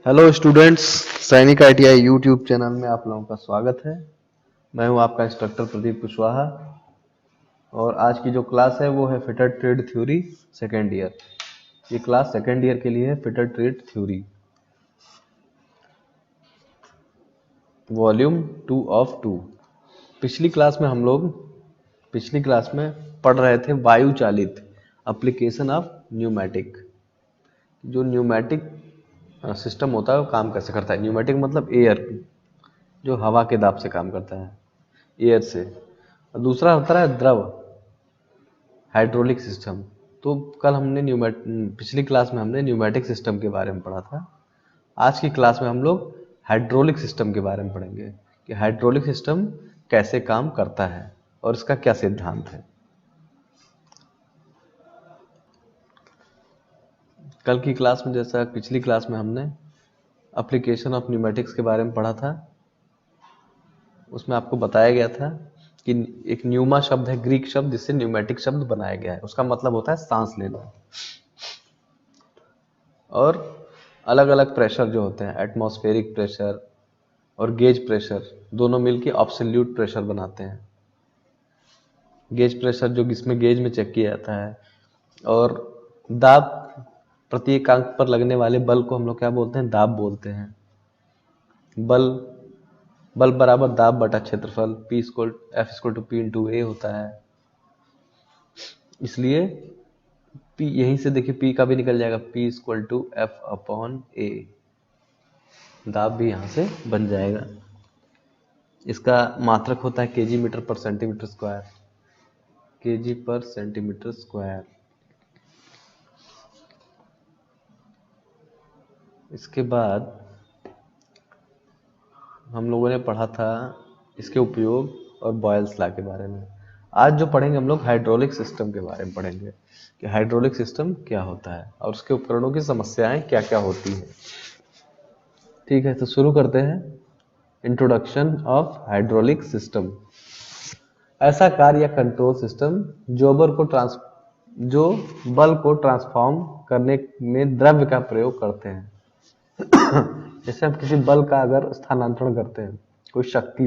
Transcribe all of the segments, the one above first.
Hello students, सैनिक ITI YouTube channel में आप लोगों का स्वागत है। मैं हूं आपका इंस्ट्रक्टर प्रदीप कुशवाहा और आज की जो क्लास है वो है fitter trade theory second year. ये क्लास सेकेंड ईयर के लिए है, fitter trade theory volume 2 of 2। पिछली क्लास में पढ़ रहे थे वायु चालित एप्लीकेशन ऑफ न्यूमेटिक। जो न्यूमेटिक सिस्टम होता है वो काम कैसे करता है। न्यूमेटिक मतलब एयर, जो हवा के दाब से काम करता है, एयर से। और दूसरा होता है द्रव, हाइड्रोलिक सिस्टम। तो पिछली क्लास में हमने न्यूमेटिक सिस्टम के बारे में पढ़ा था। आज की क्लास में हम लोग हाइड्रोलिक सिस्टम के बारे में पढ़ेंगे कि हाइड्रोलिक सिस्टम कैसे काम करता है और इसका क्या सिद्धांत है। कल की क्लास में, जैसा पिछली क्लास में हमने एप्लीकेशन ऑफ न्यूमेटिक्स के बारे में पढ़ा था, उसमें आपको बताया गया था कि एक न्यूमा शब्द है, ग्रीक शब्द, जिससे न्यूमेटिक शब्द बनाया गया है। उसका मतलब होता है सांस लेना। और अलग अलग प्रेशर जो होते हैं, एटमॉस्फेरिक प्रेशर और गेज प्रेशर, दोनों मिलके एब्सोल्यूट प्रेशर बनाते हैं। गेज प्रेशर जो इसमें गेज में चेक किया जाता है, और दाब, प्रत्येक अंक पर लगने वाले बल को हम लोग क्या बोलते हैं, दाब बोलते हैं। बल बराबर दाब बटा क्षेत्रफल, F=P होता है। इसलिए P, यहीं से देखिए P का भी निकल जाएगा, P=F/A। दाब भी यहां से बन जाएगा। इसका मात्रक होता है kg मीटर पर सेंटीमीटर स्क्वायर, kg पर सेंटीमीटर स्क्वायर। इसके बाद हम लोगों ने पढ़ा था इसके उपयोग और बॉयल्स लॉ के बारे में। आज जो पढ़ेंगे हम लोग हाइड्रोलिक सिस्टम के बारे में पढ़ेंगे कि हाइड्रोलिक सिस्टम क्या होता है और उसके उपकरणों की समस्याएं क्या क्या होती हैं। ठीक है, तो शुरू करते हैं। Introduction of hydraulic system. ऐसा कार्य या कंट्रोल सिस्टम जो बल को ट्रांसफॉर्म करने में द्रव्य का प्रयोग करते हैं। जैसे हम किसी बल का अगर स्थानांतरण करते हैं, कोई शक्ति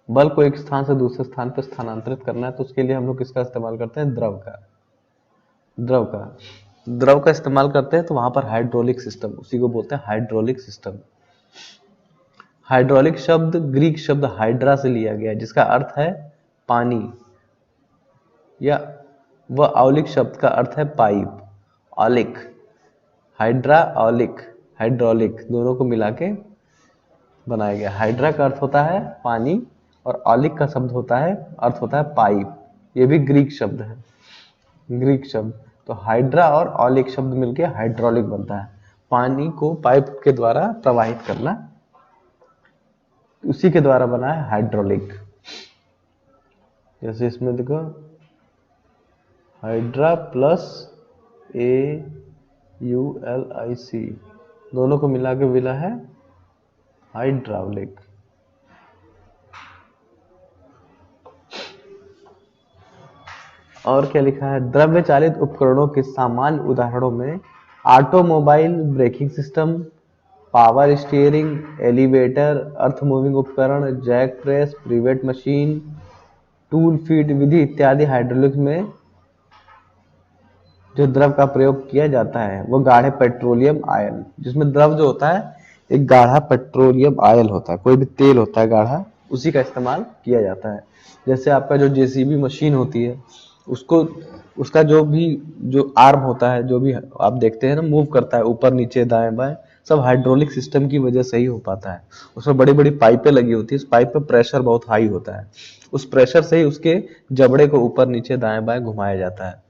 बल को एक स्थान से दूसरे स्थान पर स्थानांतरित करना है, तो उसके लिए हम लोग किसका इस्तेमाल करते हैं, द्रव का इस्तेमाल करते हैं। तो वहां पर हाइड्रोलिक सिस्टम, उसी को बोलते हैं हाइड्रोलिक सिस्टम। हाइड्रोलिक शब्द ग्रीक शब्द हाइड्रा से लिया गया है, जिसका अर्थ है पानी, या वह औलिक शब्द का अर्थ है पाइप। औलिक, हाइड्रा, औलिक, हाइड्रोलिक, दोनों को मिला के बनाया गया। हाइड्रा का अर्थ होता है पानी और औलिक का शब्द होता है, अर्थ होता है पाइप। ये भी ग्रीक शब्द है, ग्रीक शब्द। तो हाइड्रा और औलिक शब्द मिलके हाइड्रोलिक बनता है। पानी को पाइप के द्वारा प्रवाहित करना, उसी के द्वारा बना है हाइड्रोलिक। जैसे इसमें देखो, हाइड्रा प्लस AULIC, दोनों को मिला के मिला है हाइड्रोलिक। और क्या लिखा है, द्रव्य चालित उपकरणों के सामान्य उदाहरणों में automobile, braking system, power steering, elevator, earth moving उपकरण, jack press, rivet machine, tool feed विधि इत्यादि। हाइड्रोलिक में जो द्रव का प्रयोग किया जाता है वो गाढ़े पेट्रोलियम आयल, जिसमें द्रव जो होता है एक गाढ़ा पेट्रोलियम आयल होता है, कोई भी तेल होता है गाढ़ा, उसी का इस्तेमाल किया जाता है। जैसे आपका जो जेसीबी मशीन होती है, उसको उसका जो आर्म होता है, जो भी आप देखते हैं ना, मूव करता है ऊपर नीचे दाएं बाएं, सब हाइड्रोलिक सिस्टम की वजह से ही हो पाता है। उसमें बड़ी बड़ी पाइपें लगी होती है, उस पाइप पे प्रेशर बहुत हाई होता है, उस प्रेशर से ही उसके जबड़े को ऊपर नीचे दाएं बाएं घुमाया जाता है।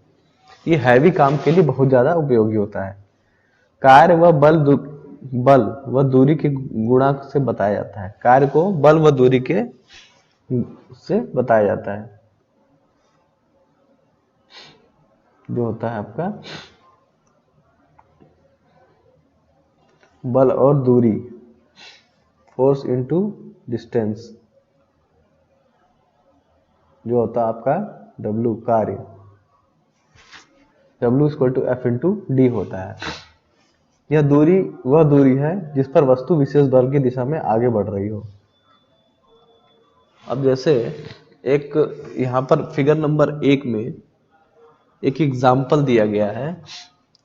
ये हैवी काम के लिए बहुत ज्यादा उपयोगी होता है। कार्य व बल व दूरी के गुणांक से बताया जाता है। कार्य को बल व दूरी के से बताया जाता है। जो होता है आपका बल और दूरी, फोर्स इनटू डिस्टेंस, जो होता है आपका W कार्य, W = F × D होता है। यह दूरी वह दूरी है जिस पर वस्तु विशेष बल की दिशा में आगे बढ़ रही हो। अब जैसे एक यहाँ पर फिगर नंबर 1 में एक एग्जाम्पल दिया गया है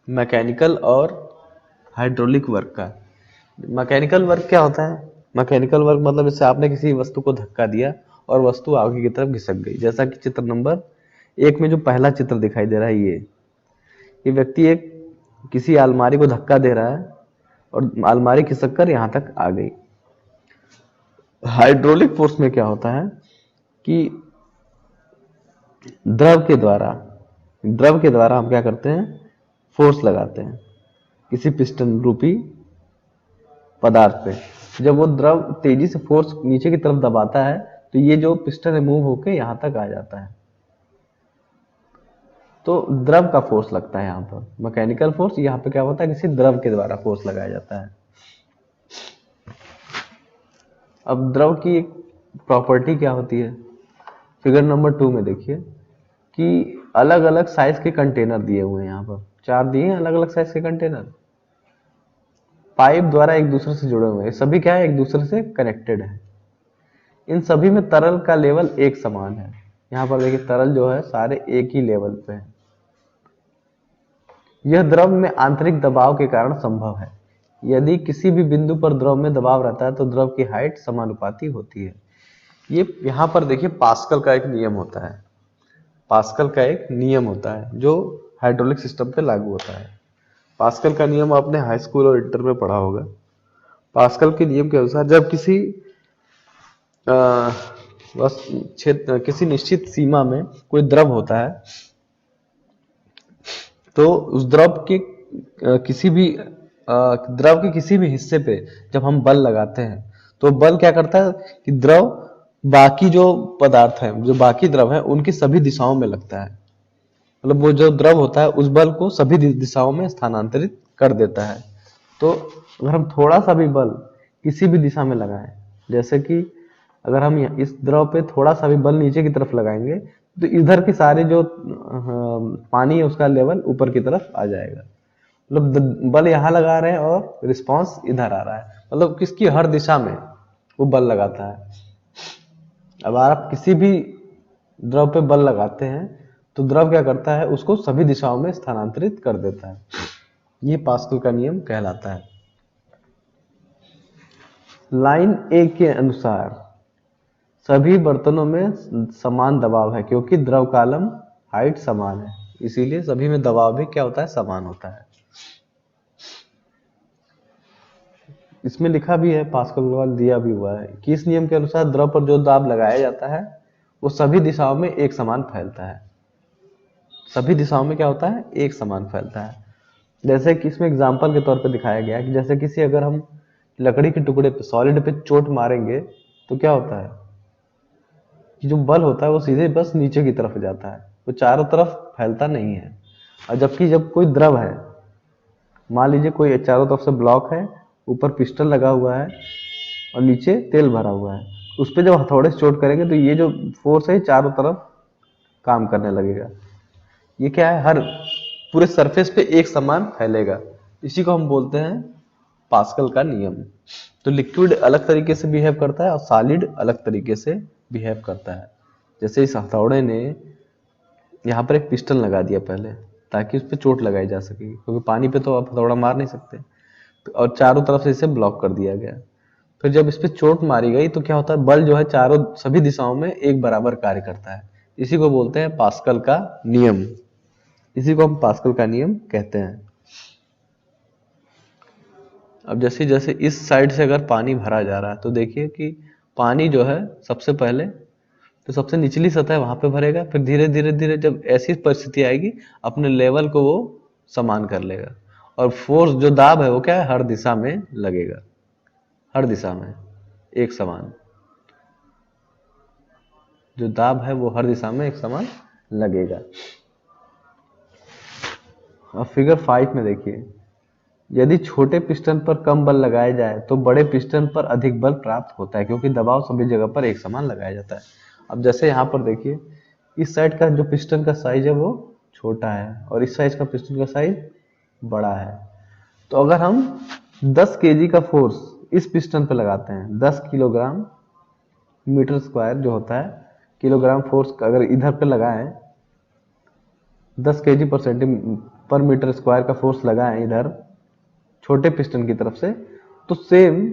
मैकेनिकल और हाइड्रोलिक वर्क का। मैकेनिकल वर्क क्या होता है? मैकेनिकल वर्क मतलब जैसे आपने किसी वस्तु को धक्का दिया और वस्तु आगे की तरफ घिसक गई, जैसा कि चित्र नंबर 1 में जो पहला चित्र दिखाई दे रहा है, ये व्यक्ति एक किसी अलमारी को धक्का दे रहा है और अलमारी खिसक कर यहाँ तक आ गई। हाइड्रोलिक फोर्स में क्या होता है कि द्रव के द्वारा हम क्या करते हैं, फोर्स लगाते हैं किसी पिस्टन रूपी पदार्थ पे। जब वो द्रव तेजी से फोर्स नीचे की तरफ दबाता है तो ये जो पिस्टन है मूव होकर यहाँ तक आ जाता है, तो द्रव का फोर्स लगता है यहाँ पर। मैकेनिकल फोर्स यहाँ पे क्या होता है, किसी द्रव के द्वारा फोर्स लगाया जाता है। अब द्रव की एक प्रॉपर्टी क्या होती है, फिगर नंबर 2 में देखिए कि अलग अलग साइज के कंटेनर दिए हुए हैं, यहाँ पर 4 दिए हैं अलग अलग साइज के कंटेनर, पाइप द्वारा एक दूसरे से जुड़े हुए हैं। सभी क्या है, एक दूसरे से कनेक्टेड है। इन सभी में तरल का लेवल एक समान है। यहाँ पर देखिए तरल जो है सारे एक ही लेवल पे है। यह द्रव में आंतरिक दबाव के कारण संभव है। यदि किसी भी बिंदु पर द्रव में दबाव रहता है तो द्रव की हाइट समानुपाती होती है। ये यहाँ पर देखिए पास्कल का एक नियम होता है, पास्कल का एक नियम होता है जो हाइड्रोलिक सिस्टम पे लागू होता है। पास्कल का नियम आपने हाई स्कूल और इंटर में पढ़ा होगा। पास्कल के नियम के अनुसार जब किसी क्षेत्र किसी निश्चित सीमा में कोई द्रव होता है तो उस द्रव के किसी भी हिस्से पे जब हम बल लगाते हैं तो बल क्या करता है कि द्रव बाकी जो पदार्थ है, जो बाकी द्रव है, उनकी सभी दिशाओं में लगता है। मतलब वो जो द्रव होता है उस बल को सभी दिशाओं में स्थानांतरित कर देता है। तो अगर हम थोड़ा सा भी बल किसी भी दिशा में लगाएं, जैसे कि अगर हम इस द्रव पे थोड़ा सा भी बल नीचे की तरफ लगाएंगे तो इधर के सारे जो पानी है उसका लेवल ऊपर की तरफ आ जाएगा। मतलब बल यहाँ लगा रहे हैं और रिस्पांस इधर आ रहा है, मतलब किसकी हर दिशा में वो बल लगाता है। अब आप किसी भी द्रव पे बल लगाते हैं तो द्रव क्या करता है, उसको सभी दिशाओं में स्थानांतरित कर देता है। ये पास्कल का नियम कहलाता है। लाइन ए के अनुसार सभी बर्तनों में समान दबाव है क्योंकि द्रव कॉलम हाइट समान है, इसीलिए सभी में दबाव भी क्या होता है, समान होता है। इसमें लिखा भी है, पास्कल का दिया भी हुआ है कि इस नियम के अनुसार द्रव पर जो दाब लगाया जाता है वो सभी दिशाओं में एक समान फैलता है। सभी दिशाओं में क्या होता है, एक समान फैलता है। जैसे कि इसमें एग्जाम्पल के तौर पे दिखाया गया है कि जैसे किसी अगर हम लकड़ी के टुकड़े पे, सॉलिड पे चोट मारेंगे तो क्या होता है कि जो बल होता है वो सीधे बस नीचे की तरफ जाता है, वो चारों तरफ फैलता नहीं है। और जबकि जब कोई द्रव है, मान लीजिए कोई चारों तरफ से ब्लॉक है, ऊपर पिस्टन लगा हुआ है और नीचे तेल भरा हुआ है, उस पर जब हथौड़े से चोट करेंगे तो ये जो फोर्स है चारों तरफ काम करने लगेगा। ये क्या है, हर पूरे सरफेस पे एक समान फैलेगा। इसी को हम बोलते हैं पास्कल का नियम। तो लिक्विड अलग तरीके से बिहेव करता है और सॉलिड अलग तरीके से बिहेव करता है। जैसे इस हथौड़े ने यहाँ पर एक पिस्टन लगा दिया पहले ताकि उस पर चोट लगाई जा सके, क्योंकि पानी पे तो आप हथौड़ा मार नहीं सकते, और चारों तरफ से इसे ब्लॉक कर दिया गया। फिर जब इस पे चोट मारी गई तो क्या होता है, बल जो है चारों सभी दिशाओं में एक बराबर कार्य करता है। इसी को बोलते हैं पास्कल का नियम। इसी को हम पास्कल का नियम कहते हैं। अब जैसे जैसे इस साइड से अगर पानी भरा जा रहा है तो देखिए कि पानी जो है सबसे पहले तो सबसे निचली सतह वहां पे भरेगा, फिर धीरे धीरे धीरे जब ऐसी परिस्थिति आएगी अपने लेवल को वो समान कर लेगा, और फोर्स जो दाब है वो क्या है, हर दिशा में लगेगा, हर दिशा में एक समान जो दाब है वो हर दिशा में एक समान लगेगा। अब फिगर 5 में देखिए, यदि छोटे पिस्टन पर कम बल लगाया जाए तो बड़े पिस्टन पर अधिक बल प्राप्त होता है क्योंकि दबाव सभी जगह पर एक समान लगाया जाता है। अब जैसे यहाँ पर देखिए, इस साइड का जो पिस्टन का साइज है वो छोटा है और इस साइज का पिस्टन का साइज बड़ा है, तो अगर हम 10 केजी का फोर्स इस पिस्टन पे लगाते हैं, 10 किलोग्राम मीटर स्क्वायर जो होता है, किलोग्राम फोर्स अगर इधर पे लगाएं, 10 केजी पर मीटर स्क्वायर का फोर्स लगाएं इधर छोटे पिस्टन की तरफ से, तो सेम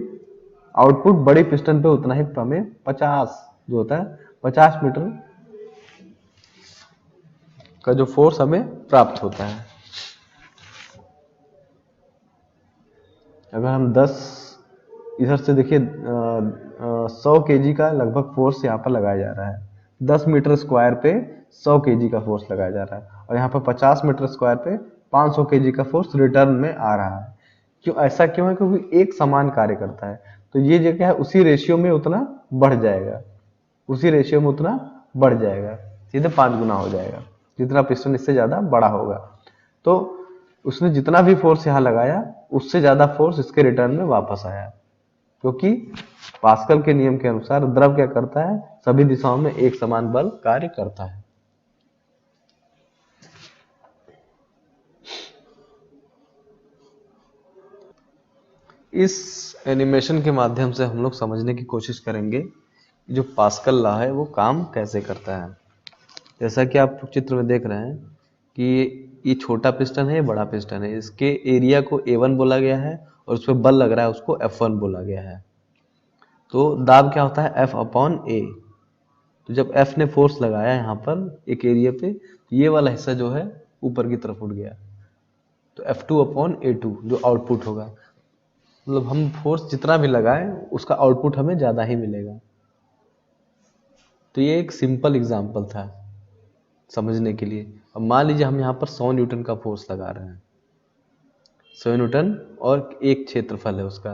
आउटपुट बड़ी पिस्टन पे उतना ही हमें 50 जो होता है 50 मीटर का जो फोर्स हमें प्राप्त होता है। अगर हम 10 इधर से देखिए 100 केजी का लगभग फोर्स यहाँ पर लगाया जा रहा है, 10 मीटर स्क्वायर पे 100 केजी का फोर्स लगाया जा रहा है, और यहाँ पर 50 मीटर स्क्वायर पे 500 केजी का फोर्स रिटर्न में आ रहा है। क्यों ऐसा क्यों है? क्योंकि एक समान कार्य करता है, तो ये जो क्या है उसी रेशियो में उतना बढ़ जाएगा, उसी रेशियो में उतना बढ़ जाएगा, सीधे 5 गुना हो जाएगा, जितना पिस्टन इससे ज्यादा बड़ा होगा। तो उसने जितना भी फोर्स यहाँ लगाया उससे ज्यादा फोर्स इसके रिटर्न में वापस आया, क्योंकि पास्कल के नियम के अनुसार द्रव क्या करता है, सभी दिशाओं में एक समान बल कार्य करता है। इस एनिमेशन के माध्यम से हम लोग समझने की कोशिश करेंगे जो पास्कल लॉ है वो काम कैसे करता है। जैसा कि आप चित्र में देख रहे हैं कि ये छोटा पिस्टन है, ये बड़ा पिस्टन है, इसके एरिया को A1 बोला गया है और उस पर बल लग रहा है उसको F1 बोला गया है। तो दाब क्या होता है, F अपॉन A। तो जब F ने फोर्स लगाया यहाँ पर एक एरिया पे, तो ये वाला हिस्सा जो है ऊपर की तरफ उठ गया, तो F2 अपॉन A2 जो आउटपुट होगा, मतलब हम फोर्स जितना भी लगाएं उसका आउटपुट हमें ज्यादा ही मिलेगा। तो ये एक सिंपल एग्जांपल था समझने के लिए। अब मान लीजिए हम यहाँ पर 100 न्यूटन का फोर्स लगा रहे हैं, 100 न्यूटन और एक क्षेत्रफल है उसका,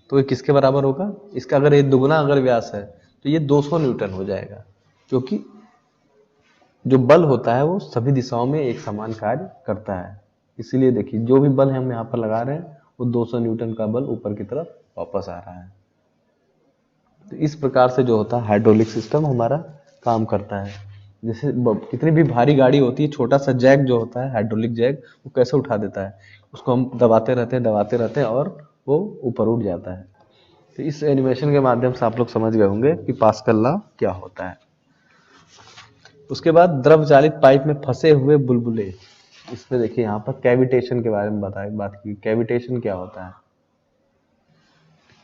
तो ये किसके बराबर होगा, इसका अगर ये दुगना अगर व्यास है तो ये 200 न्यूटन हो जाएगा, क्योंकि जो बल होता है वो सभी दिशाओं में एक समान कार्य करता है। इसीलिए देखिए जो भी बल हम यहाँ पर लगा रहे हैं वो 200 न्यूटन का बल ऊपर की तरफ वापस आ रहा है। तो इस प्रकार से जो होता है हाइड्रोलिक सिस्टम हमारा काम करता है। जैसे कितनी भी भारी गाड़ी होती है, छोटा सा जैक जो होता है हाइड्रोलिक जैक, वो कैसे उठा देता है, उसको हम दबाते रहते हैं और वो ऊपर उठ जाता है। तो इस एनिमेशन के माध्यम से आप लोग समझ गए होंगे कि पास्कल लॉ क्या होता है। उसके बाद द्रव चालित पाइप में फंसे हुए बुलबुले, इसमें देखिए यहाँ पर कैविटेशन के बारे में बात की। कैविटेशन क्या होता है,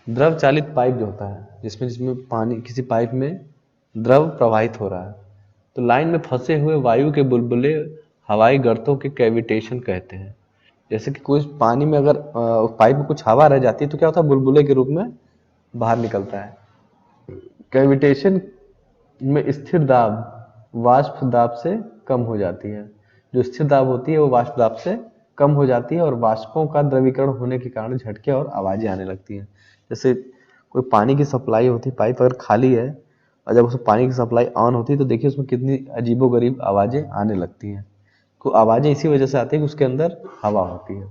द्रव चालित पाइप जो होता है जिसमें पानी, किसी पाइप में द्रव प्रवाहित हो रहा है, तो लाइन में फंसे हुए वायु के बुलबुले हवाई गर्तों के कैविटेशन कहते हैं। जैसे कि कोई पानी में अगर पाइप में कुछ हवा रह जाती है तो क्या होता है, बुलबुले के रूप में बाहर निकलता है। कैविटेशन में स्थिर दाब वाष्प दाब से कम हो जाती है, जो स्थिर दाब होती है वो वाष्प दाब से कम हो जाती है, और वाष्पों का द्रवीकरण होने के कारण झटके और आवाजें आने लगती हैं। जैसे कोई पानी की सप्लाई होती है, पाइप अगर खाली है और जब उसमें पानी की सप्लाई ऑन होती है तो देखिए उसमें कितनी अजीबोगरीब आवाजें आने लगती हैं। तो आवाजें इसी वजह से आती है कि उसके अंदर हवा होती है।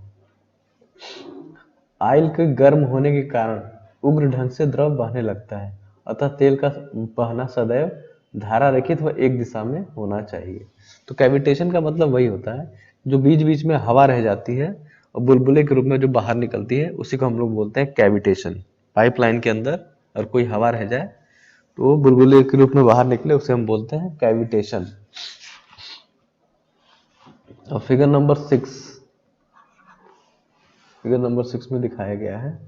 आयल के गर्म होने के कारण उग्र ढंग से द्रव बहने लगता है, अतः तेल का बहना सदैव धारा रहित व एक दिशा में होना चाहिए। तो कैविटेशन का मतलब वही होता है जो बीच बीच में हवा रह जाती है और बुलबुले के रूप में जो बाहर निकलती है, उसी को हम लोग बोलते हैं कैविटेशन। पाइपलाइन के अंदर अगर कोई हवा रह जाए तो वो बुलबुले के रूप में बाहर निकले, उसे हम बोलते हैं कैविटेशन। और फिगर नंबर 6 में दिखाया गया है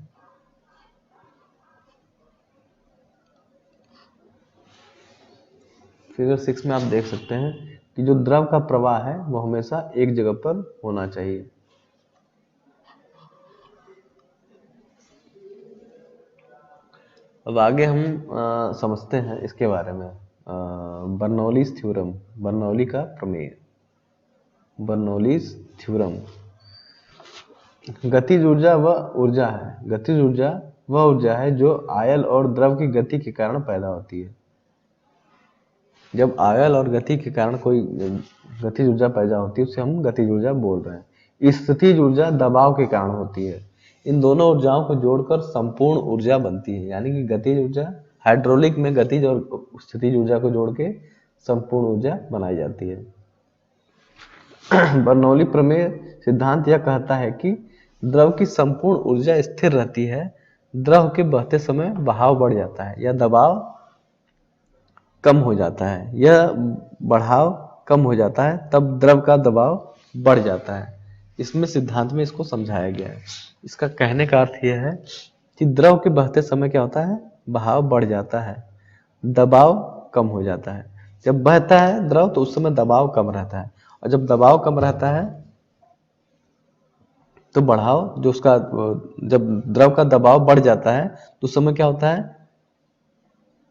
फिगर 6 में आप देख सकते हैं कि जो द्रव का प्रवाह है वो हमेशा एक जगह पर होना चाहिए। अब आगे हम समझते हैं इसके बारे में, बर्नौलीज थ्योरम, बर्नौली का प्रमेय। बर्नौलीज थ्योरम, गतिज ऊर्जा वह ऊर्जा है, गतिज ऊर्जा वह ऊर्जा है जो आयल और द्रव की गति के कारण पैदा होती है। जब आयल और गति के कारण कोई गतिज ऊर्जा पैदा होती है उसे हम गतिज ऊर्जा बोल रहे हैं। स्थितिज ऊर्जा दबाव के कारण होती है। इन दोनों ऊर्जाओं को जोड़कर संपूर्ण ऊर्जा बनती है, यानी कि गतिज ऊर्जा, हाइड्रोलिक में गतिज और स्थितिज ऊर्जा को जोड़ के संपूर्ण ऊर्जा बनाई जाती है। बर्नौली प्रमेय सिद्धांत यह कहता है कि द्रव की संपूर्ण ऊर्जा स्थिर रहती है, द्रव के बहते समय बहाव बढ़ जाता है या दबाव कम हो जाता है, यह बढ़ाव कम हो जाता है तब द्रव का दबाव बढ़ जाता है। इसमें सिद्धांत में इसको समझाया गया है। इसका कहने का अर्थ यह है कि द्रव के बहते समय क्या होता है, बहाव बढ़ जाता है, दबाव कम हो जाता है। जब बहता है द्रव तो उस समय दबाव कम रहता है, और जब दबाव कम रहता है तो बढ़ाव जो उसका, जब द्रव का दबाव बढ़ जाता है तो उस समय क्या होता है,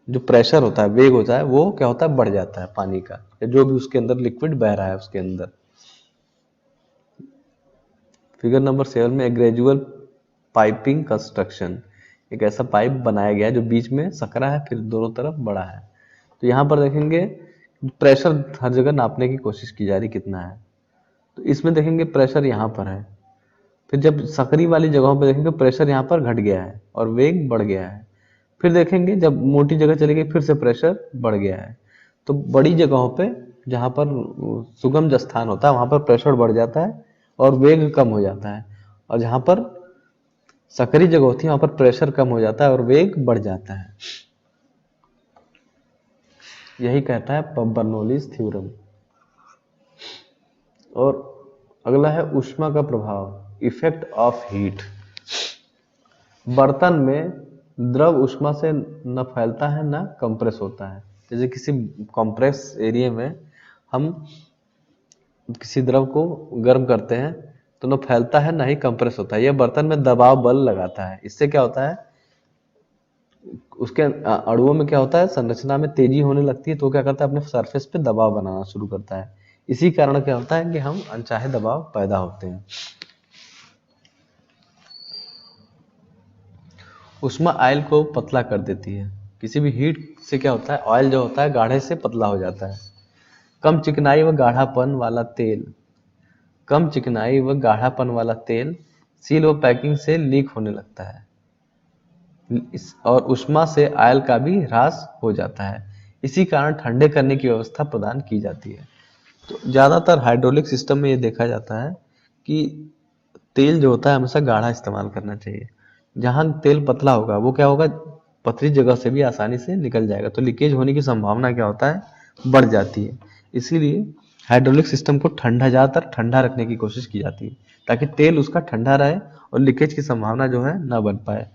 जो प्रेशर होता है, वेग होता है, वो क्या होता है, बढ़ जाता है पानी का या जो भी उसके अंदर लिक्विड बह रहा है उसके अंदर। फिगर नंबर 7 में ग्रेजुअल पाइपिंग कंस्ट्रक्शन, एक ऐसा पाइप बनाया गया है जो बीच में सकरा है फिर दोनों तरफ बड़ा है। तो यहाँ पर देखेंगे प्रेशर हर जगह नापने की कोशिश की जा रही कितना है, तो इसमें देखेंगे प्रेशर यहाँ पर है, फिर जब सकरी वाली जगहों पर देखेंगे प्रेशर यहाँ पर घट गया है और वेग बढ़ गया है। फिर देखेंगे जब मोटी जगह चली गई फिर से प्रेशर बढ़ गया है। तो बड़ी जगहों पे जहाँ पर सुगम स्थान होता है वहां पर प्रेशर बढ़ जाता है और वेग कम हो जाता है, और जहाँ पर सकरी जगह होती है वहां पर प्रेशर कम हो जाता है और वेग बढ़ जाता है। यही कहता है बर्नौलीज थ्योरम। और अगला है ऊष्मा का प्रभाव, इफेक्ट ऑफ हीट। बर्तन में द्रव ऊष्मा से न फैलता है न कंप्रेस होता है। जैसे किसी कंप्रेस एरिया में हम किसी द्रव को गर्म करते हैं तो न फैलता है न ही कंप्रेस होता है, यह बर्तन में दबाव बल लगाता है। इससे क्या होता है, उसके अणुओं में क्या होता है, संरचना में तेजी होने लगती है, तो क्या करता है अपने सरफेस पे दबाव बनाना शुरू करता है। इसी कारण क्या होता है कि हम अनचाहे दबाव पैदा होते हैं। ऊष्मा ऑयल को पतला कर देती है। किसी भी हीट से क्या होता है, ऑयल जो होता है गाढ़े से पतला हो जाता है। कम चिकनाई व गाढ़ापन वाला तेल, कम चिकनाई व गाढ़ापन वाला तेल सील व पैकिंग से लीक होने लगता है, और ऊष्मा से ऑयल का भी ह्रास हो जाता है। इसी कारण ठंडे करने की व्यवस्था प्रदान की जाती है। तो ज़्यादातर हाइड्रोलिक सिस्टम में ये देखा जाता है कि तेल जो होता है हमेशा गाढ़ा इस्तेमाल करना चाहिए। जहाँ तेल पतला होगा वो क्या होगा, पतली जगह से भी आसानी से निकल जाएगा, तो लीकेज होने की संभावना क्या होता है, बढ़ जाती है। इसीलिए हाइड्रोलिक सिस्टम को ज़्यादातर ठंडा रखने की कोशिश की जाती है ताकि तेल उसका ठंडा रहे और लीकेज की संभावना जो है न बन पाए।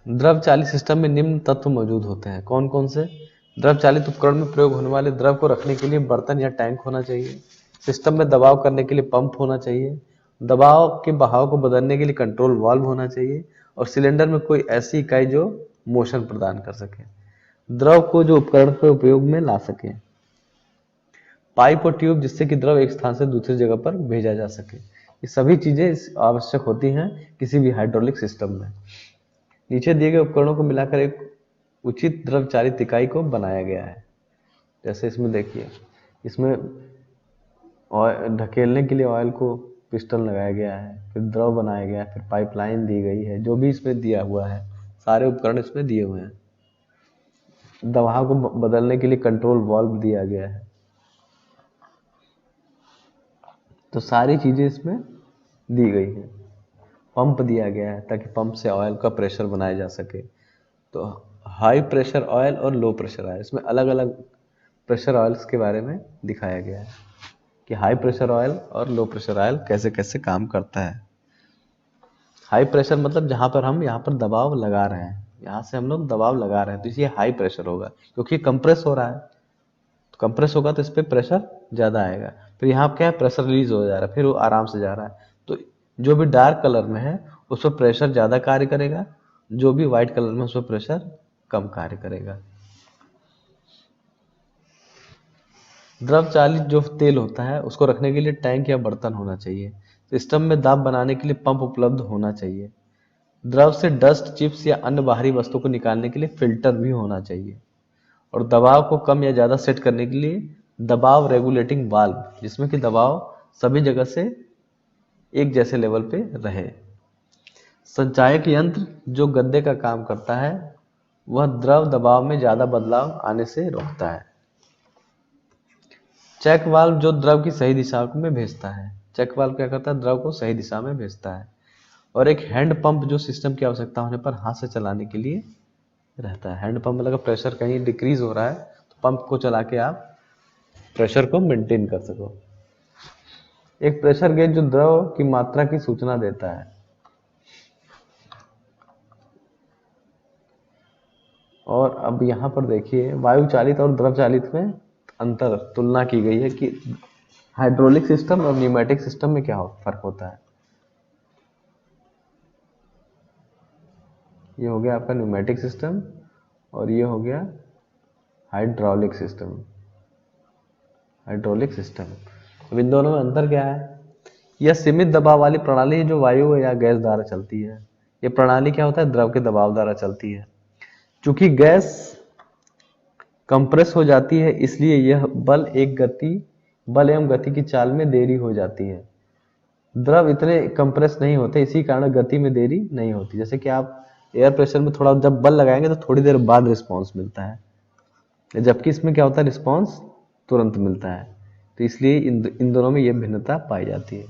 द्रव चालित सिस्टम में निम्न तत्व मौजूद होते हैं। कौन कौन से? द्रव चालित उपकरण में प्रयोग होने वाले द्रव को रखने के लिए बर्तन या टैंक होना चाहिए। सिस्टम में दबाव करने के लिए पंप होना चाहिए। दबाव के बहाव को बदलने के लिए कंट्रोल वाल्व होना चाहिए, और सिलेंडर में कोई ऐसी इकाई जो मोशन प्रदान कर सके, द्रव को जो उपकरण के उपयोग में ला सके। पाइप और ट्यूब जिससे कि द्रव एक स्थान से दूसरी जगह पर भेजा जा सके। ये सभी चीजें आवश्यक होती हैं किसी भी हाइड्रोलिक सिस्टम में। नीचे दिए गए उपकरणों को मिलाकर एक उचित द्रव चालित इकाई को बनाया गया है। जैसे इसमें देखिए, इसमें ढकेलने के लिए ऑयल को पिस्टन लगाया गया है, फिर द्रव बनाया गया है, फिर पाइपलाइन दी गई है, जो भी इसमें दिया हुआ है सारे उपकरण इसमें दिए हुए हैं। दबाव को बदलने के लिए कंट्रोल वाल्व दिया गया है। तो सारी चीजें इसमें दी गई हैं। पंप दिया गया है ताकि पंप से ऑयल का प्रेशर बनाया जा सके। तो हाई प्रेशर ऑयल और लो प्रेशर ऑयल, इसमें अलग अलग प्रेशर ऑयल्स के बारे में दिखाया गया है कि हाई प्रेशर ऑयल और लो प्रेशर ऑयल कैसे कैसे काम करता है। हाई प्रेशर मतलब जहां पर हम यहाँ पर दबाव लगा रहे हैं, यहाँ से हम लोग दबाव लगा रहे हैं तो इसलिए हाई प्रेशर होगा, क्योंकि कंप्रेस हो रहा है। तो कंप्रेस होगा तो इस पर प्रेशर ज़्यादा आएगा। फिर यहाँ क्या है, प्रेशर रिलीज हो जा रहा है, फिर वो आराम से जा रहा है। तो जो भी डार्क कलर में है उस पर प्रेशर ज़्यादा कार्य करेगा, जो भी व्हाइट कलर में उस पर प्रेशर कम कार्य करेगा। द्रव चालित जो तेल होता है उसको रखने के लिए टैंक या बर्तन होना चाहिए। सिस्टम में दाब बनाने के लिए पंप उपलब्ध होना चाहिए। द्रव से डस्ट, चिप्स या अन्य बाहरी वस्तु को निकालने के लिए फिल्टर भी होना चाहिए। और दबाव को कम या ज़्यादा सेट करने के लिए दबाव रेगुलेटिंग वाल्व, जिसमें कि दबाव सभी जगह से एक जैसे लेवल पे रहे। संचायक यंत्र जो गद्दे का काम करता है वह द्रव दबाव में ज़्यादा बदलाव आने से रोकता है। चेक वाल्व जो द्रव की सही दिशा में भेजता है। चेक वाल्व क्या करता है, द्रव को सही दिशा में भेजता है। और एक हैंड पंप जो सिस्टम की आवश्यकता होने पर हाथ से चलाने के लिए रहता है। हैंड पंप मतलब अगर प्रेशर कहीं डिक्रीज हो रहा है तो पंप को चला के आप प्रेशर को मेंटेन कर सको। एक प्रेशर गेज जो द्रव की मात्रा की सूचना देता है। और अब यहाँ पर देखिए वायु चालित और द्रव चालित में अंतर तुलना की गई है कि हाइड्रोलिक सिस्टम और न्यूमेटिक सिस्टम में क्या फर्क होता है। ये हो गया आपका न्यूमेटिक सिस्टम और ये हो गया हाइड्रोलिक सिस्टम। हाइड्रोलिक सिस्टम, अब इन दोनों में अंतर क्या है। यह सीमित दबाव वाली प्रणाली है जो वायु या गैस द्वारा चलती है। ये प्रणाली क्या होता है, द्रव के दबाव द्वारा चलती है। चूंकि गैस कंप्रेस हो जाती है इसलिए यह बल एवं गति की चाल में देरी हो जाती है। द्रव इतने कंप्रेस नहीं होते, इसी कारण गति में देरी नहीं होती। जैसे कि आप एयर प्रेशर में थोड़ा जब बल लगाएंगे तो थोड़ी देर बाद रिस्पांस मिलता है, जबकि इसमें क्या होता है, रिस्पांस तुरंत मिलता है। तो इसलिए इन दोनों में यह भिन्नता पाई जाती है।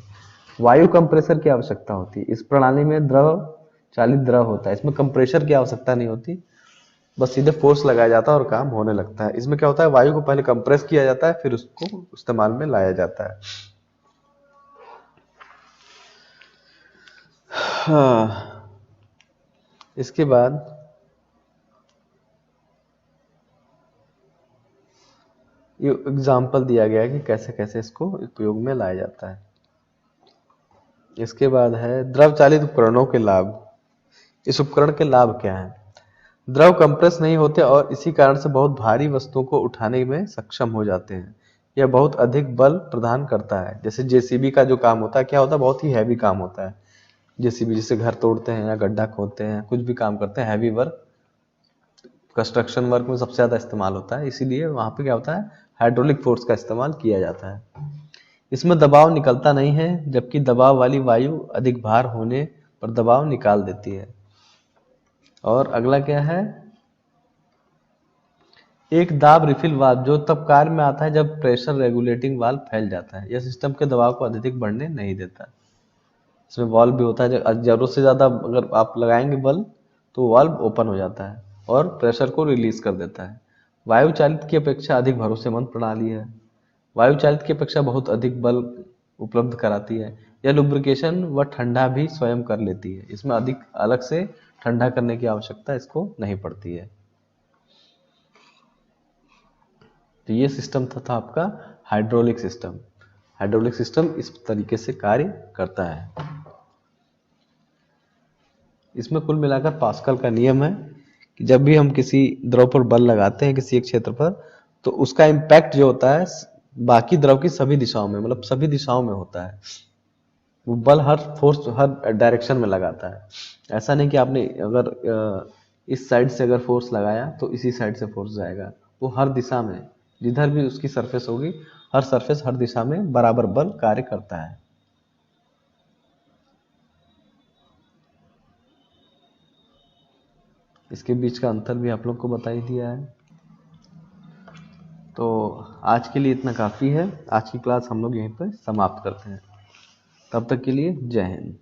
वायु कंप्रेसर की आवश्यकता होती है। इस प्रणाली में द्रव चालित द्रव होता है, इसमें कंप्रेसर की आवश्यकता नहीं होती, बस सीधे फोर्स लगाया जाता है और काम होने लगता है। इसमें क्या होता है, वायु को पहले कंप्रेस किया जाता है फिर उसको इस्तेमाल में लाया जाता है। हाँ, इसके बाद ये एग्जाम्पल दिया गया है कि कैसे कैसे इसको उपयोग में लाया जाता है। इसके बाद है द्रव चालित उपकरणों के लाभ। इस उपकरण के लाभ क्या है। द्रव कंप्रेस नहीं होते और इसी कारण से बहुत भारी वस्तुओं को उठाने में सक्षम हो जाते हैं। यह बहुत अधिक बल प्रदान करता है। जैसे जेसीबी का जो काम होता है, क्या होता है, बहुत ही हैवी काम होता है। जेसीबी जैसे घर तोड़ते हैं या गड्ढा खोदते हैं, कुछ भी काम करते हैं, हैवी वर्क, कंस्ट्रक्शन वर्क में सबसे ज्यादा इस्तेमाल होता है। इसीलिए वहां पे क्या होता है, हाइड्रोलिक फोर्स का इस्तेमाल किया जाता है। इसमें दबाव निकलता नहीं है, जबकि दबाव वाली वायु अधिक भार होने पर दबाव निकाल देती है। और अगला क्या है, एक दाब रिफिल वाल्व जो तब कार्य में आता है जब प्रेशर रेगुलेटिंग वाल्व फैल जाता है। यह सिस्टम के दबाव को अत्यधिक बढ़ने नहीं देता। इसमें वाल्व भी होता है, जरूरत से ज्यादा अगर आप लगाएंगे बल तो वाल्व ओपन हो जाता है और प्रेशर को रिलीज कर देता है। वायु चालित की अपेक्षा अधिक भरोसेमंद प्रणाली है। वायु चालित की अपेक्षा बहुत अधिक बल उपलब्ध कराती है। यह लुब्रिकेशन व ठंडा भी स्वयं कर लेती है। इसमें अधिक अलग से ठंडा करने की आवश्यकता इसको नहीं पड़ती है। तो ये सिस्टम था आपका हाइड्रोलिक सिस्टम। हाइड्रोलिक सिस्टम इस तरीके से कार्य करता है। इसमें कुल मिलाकर पास्कल का नियम है कि जब भी हम किसी द्रव पर बल लगाते हैं किसी एक क्षेत्र पर, तो उसका इम्पैक्ट जो होता है बाकी द्रव की सभी दिशाओं में, मतलब सभी दिशाओं में होता है। वो बल हर फोर्स हर डायरेक्शन में लगाता है। ऐसा नहीं कि आपने अगर इस साइड से अगर फोर्स लगाया तो इसी साइड से फोर्स जाएगा। वो हर दिशा में, जिधर भी उसकी सरफेस होगी, हर सरफेस हर दिशा में बराबर बल कार्य करता है। इसके बीच का अंतर भी आप लोग को बता ही दिया है। तो आज के लिए इतना काफ़ी है। आज की क्लास हम लोग यहीं पर समाप्त करते हैं। तब तक के लिए जय हिंद।